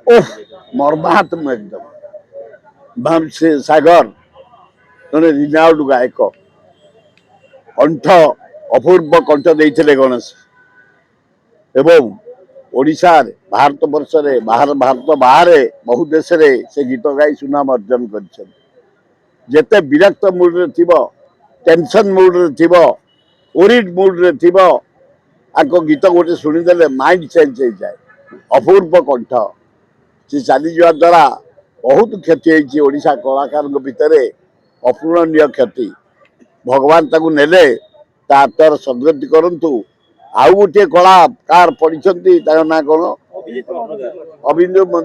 ओह मर्माहतम एकदम भाम से सागर जड़े रिनाउड गायक कंठ अपूर्व कंठ देते गणेश एवं ओडिशा भारत वर्ष बाहर भारत बाहर बहु देश में से गीत गाई सुनाम अर्जन करते विरक्त मुड्रे थी टेंशन मुड्रे थी ओरिड मुड्रे थी आको गीत गोटे शुणीदे माइंड चेंज हो जाए अपूर्व कंठ से चली जा द्वारा बहुत क्षति होइछा कलाकार भितर अपूरणीय क्षति भगवान ताकू नेले तार सदगति करंतु आउ गोटे कलाकार पढ़ी ना कौन अभिनव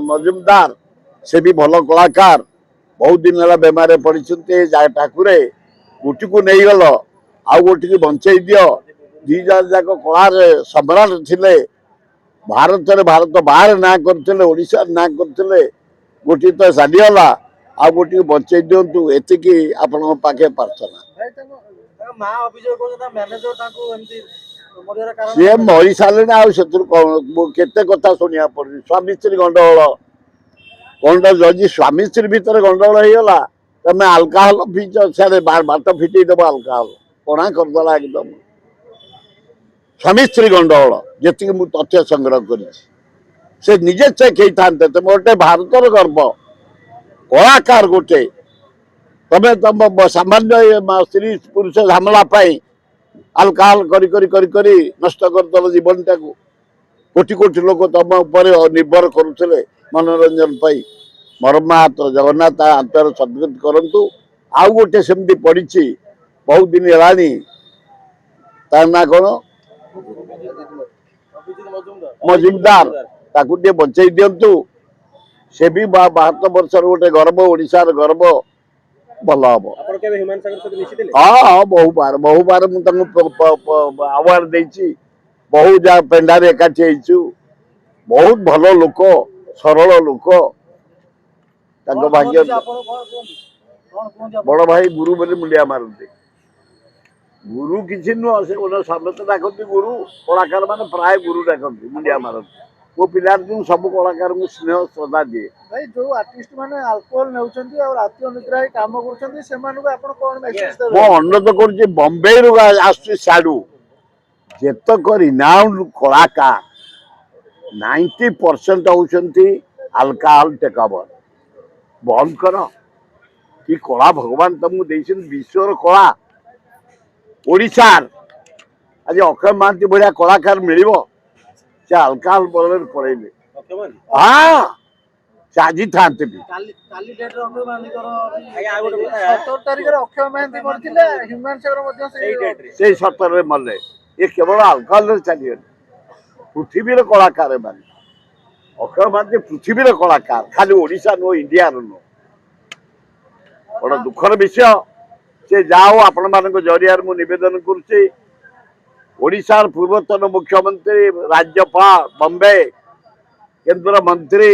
मजुमदार से भी भल कलाकार बहुत दिन है बेमार पड़ी ठाकुर गोटी को नहीं गल आउ गोटी की बंचई दियो दी जार जाक कलार सम्राट थिले भारत भारत बाहर ना करते ओडिशा ना करते गोटी तो साड़ीगला आ गोटी बंचई दिंतु एतिकी आपण पाखे प्रार्थना सी मरी सारे आते कथा शुणा पड़े स्वामी स्त्री गंडगोल कौन जदि स्वामी स्त्री भितर गंडगोल होगा तमें आल्काहल पीच सारे बात फिटेदब आल्काहल कणा करदेला एकदम स्वामी स्त्री गंडगोल जी मुझे तथ्य संग्रह कर निजे चेक होता तुम गोटे भारतर गर्व कलाकार गोटे तमें तुम सामान्य स्त्री पुरुष झमेला आल्काहल करी नष्ट करदल जीवन टाक कोटि कोटि लोक तुम उपर निर्भर करुले मनोरंजन मर्माहत जगन्नाथ आत्मार सदगति करंतु आउ गोटे सेमती पड़ी बहुत दिन है तार ना कौन मजुमदार ताकू टे बंचई दिंतु से भी भारत वर्ष गोटे गर्व ओडिशार गर्व भल हम हाँ बहु बार मुझे अवार्ड देती बहु जा पेंडार एकाठी बहुत भल लोक सरल लोक भाग्य बड़ भाई गुरु बोली मुंडिया मारती गुरु किसी नुह से समस्त डाकती गुरु कलाकार मैंने प्राय गुरु डाकती मुंडिया मारती मो पिलार दिन सब कलाकार को स्नेह श्रद्धा दिए भाई जो आर्टिस्ट माने अल्कोहल नेउछंती और राति अनिद्रा काम करछंती से मानु को आपण कोन मेसेज देबे मो अनुरोध करछि बॉम्बे रु आसु साडू जेतक रिनाउंड कलाकार 90% होउछंती अल्कोहल टेकओवर बंद कर कि कला भगवान तुमको देछन विश्वर कला ओडिशा आज अक्षय महांती भाया कलाकार मिलिबो से अल्कोहल बदल पड़े हाँ से आज था काली डेट रो माने करो 17 तारिख रे अक्षय महांती करथिले ह्यूमन सागर मध्ये से 17 रे मरले ये केवल अल्कोहल चली पृथ्वी कलाकार माने अक्षय महांती पृथ्वी कलाकार खाली ओडिशा नो इंडिया नो बड़ा दुखर विषय से जाओ आपण मानक जरिया मु निवेदन करुच्ची ओडिशार पूर्वतन मुख्यमंत्री राज्यपाल बॉम्बे केंद्र मंत्री